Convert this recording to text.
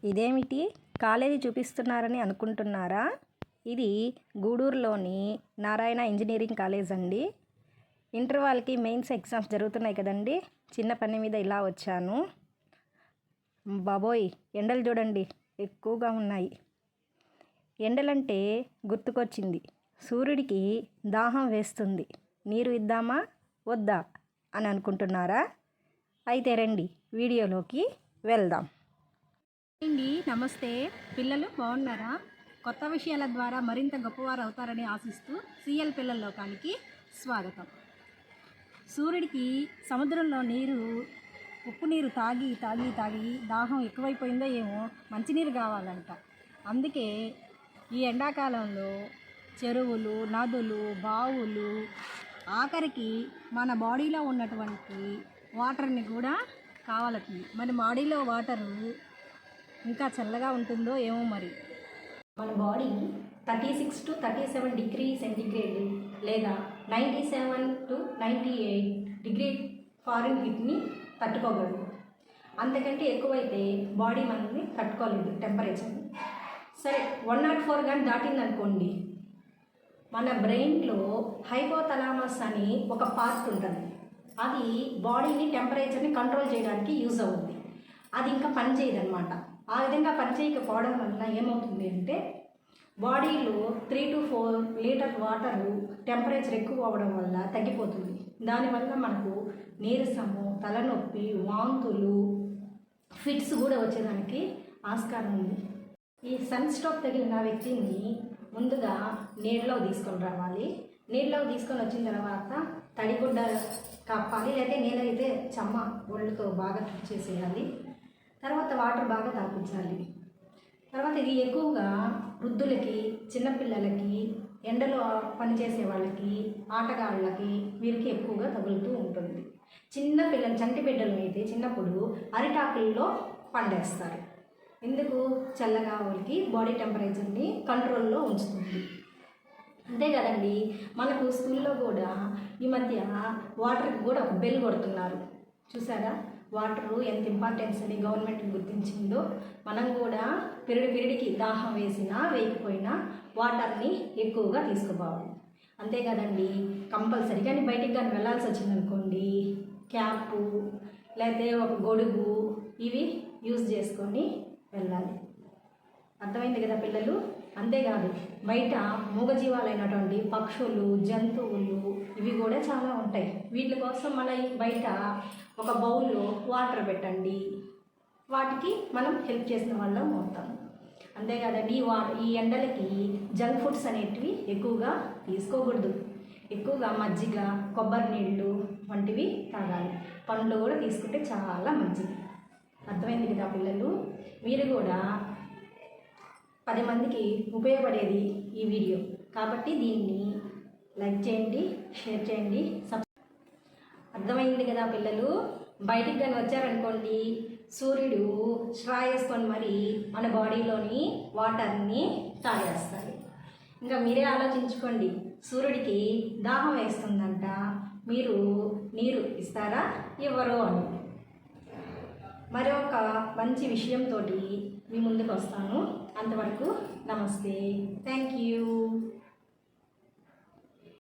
ఇదేమిటి కాలేజీ చూపిస్తున్నారని అనుకుంటున్నారా? ఇది గూడూరులోని నారాయణ ఇంజనీరింగ్ కాలేజ్ అండి. ఇంటర్ వాళ్ళకి మెయిన్స్ ఎగ్జామ్స్ జరుగుతున్నాయి కదండి. చిన్న పని మీద ఇలా వచ్చాను. బాబోయ్, ఎండలు చూడండి ఎక్కువగా ఉన్నాయి. ఎండలంటే గుర్తుకొచ్చింది, సూర్యుడికి దాహం వేస్తుంది, నీరు ఇద్దామా వద్దా అని అనుకుంటున్నారా? అయితే రండి వీడియోలోకి వెళ్దాం. నమస్తే పిల్లలు, బాగున్నారా? కొత్త విషయాల ద్వారా మరింత గొప్పవారు అవుతారని ఆశిస్తూ సిఎల్ పిల్లల లోకానికి స్వాగతం. సూర్యుడికి సముద్రంలో నీరు, ఉప్పు నీరు తాగి తాగి తాగి దాహం ఎక్కువైపోయిందో ఏమో, మంచినీరు కావాలంట. అందుకే ఈ ఎండాకాలంలో చెరువులు, నదులు, బావులు, ఆఖరికి మన బాడీలో ఉన్నటువంటి వాటర్ని కూడా కావాలవుతుంది. మన బాడీలో వాటరు ఇంకా చల్లగా ఉంటుందో ఏమో మరి. మన బాడీ 36 to 37 డిగ్రీ సెంటిగ్రేడ్ లేదా 97 to 98 డిగ్రీ ఫారెన్హీట్ని తట్టుకోగలదు. అంతకంటే ఎక్కువైతే బాడీ మనల్ని తట్టుకోలేదు టెంపరేచర్ని. సరే, 104 కానీ దాటిందనుకోండి, మన బ్రెయిన్లో హైపోథలామస్ అని ఒక పార్ట్ ఉంటుంది. అది బాడీని టెంపరేచర్ని కంట్రోల్ చేయడానికి యూజ్ అవుతుంది. అది ఇంకా పనిచేయదన్నమాట. ఆ విధంగా పనిచేయకపోవడం వల్ల ఏమవుతుంది అంటే, బాడీలో 3 to 4 లీటర్ వాటరు టెంపరేచర్ ఎక్కువ అవ్వడం వల్ల తగ్గిపోతుంది. దానివల్ల మనకు నీరసము, తలనొప్పి, వాంతులు, ఫిట్స్ కూడా వచ్చేదానికి ఆస్కారం ఉంది. ఈ సన్ స్ట్రోక్ తగిలిన వ్యక్తిని ముందుగా నీళ్ళలో తీసుకొని రావాలి. నీళ్ళలో తీసుకొని వచ్చిన తర్వాత తడిగుడ్డ కప్పాలి, లేకపోతే నేనైతే చెమ్మ ఒళ్ళుతో బాగా చేసేయాలి. తర్వాత వాటర్ బాగా తాపించాలి. తర్వాత ఇది ఎక్కువగా వృద్ధులకి, చిన్నపిల్లలకి, ఎండలో పనిచేసే వాళ్ళకి, ఆటగాళ్ళకి, వీరికి ఎక్కువగా తగులుతూ ఉంటుంది. చిన్నపిల్లలు, చంటి బిడ్డలు అయితే చిన్నప్పుడు అరిటాకుల్లో పండేస్తారు. ఎందుకు? చల్లగా వాళ్ళకి బాడీ టెంపరేచర్ని కంట్రోల్లో ఉంచుతుంది. అంతే కదండి, మనకు స్కూల్లో కూడా ఈ మధ్య వాటర్కి కూడా ఒక బెల్ కొడుతున్నారు. చూసారా? వాటరు ఎంత ఇంపార్టెన్స్ అని గవర్నమెంట్ గుర్తించిందో. మనం కూడా పిరిడికి దాహం వేసినా వేయకపోయినా వాటర్ని ఎక్కువగా తీసుకుపోవాలి. అంతే కదండి, కంపల్సరీ. కానీ బయటికి కానీ వెళ్ళాల్సి వచ్చిందనుకోండి, క్యాపు లేకపోతే ఒక గొడుగు ఇవి యూజ్ చేసుకొని వెళ్ళాలి. అర్థమైంది కదా పిల్లలు? అంతేకాదు, బయట మూగజీవాలైనటువంటి పక్షులు, జంతువులు ఇవి కూడా చాలా ఉంటాయి. వీటి కోసం మన బయట ఒక బౌల్లో వాటర్ పెట్టండి, వాటికి మనం హెల్ప్ చేసిన వాళ్ళం అవుతాం. అంతేకాదండి, ఈ ఎండలకి జంక్ ఫుడ్స్ అనేటివి ఎక్కువగా తీసుకోకూడదు. ఎక్కువగా మజ్జిగ, కొబ్బరి నీళ్ళు వంటివి తాగాలి. పండ్లు కూడా తీసుకుంటే చాలా మంచిది. అర్థమైంది కదా పిల్లలు? మీరు కూడా 10 మందికి ఉపయోగపడేది ఈ వీడియో కాబట్టి దీన్ని లైక్ చేయండి, షేర్ చేయండి, అర్థమైంది కదా పిల్లలు? బయటికి కానీ వచ్చారనుకోండి, సూర్యుడు స్ట్రా వేసుకొని మరి మన బాడీలోని వాటర్ని తాగేస్తారు. ఇంకా మీరే ఆలోచించుకోండి, సూర్యుడికి దాహం వేస్తుందంట, మీరు నీరు ఇస్తారా ఇవ్వరు అని. మరొక మంచి విషయంతో మీ ముందుకు వస్తాను. అంతవరకు నమస్తే, థ్యాంక్ యూ.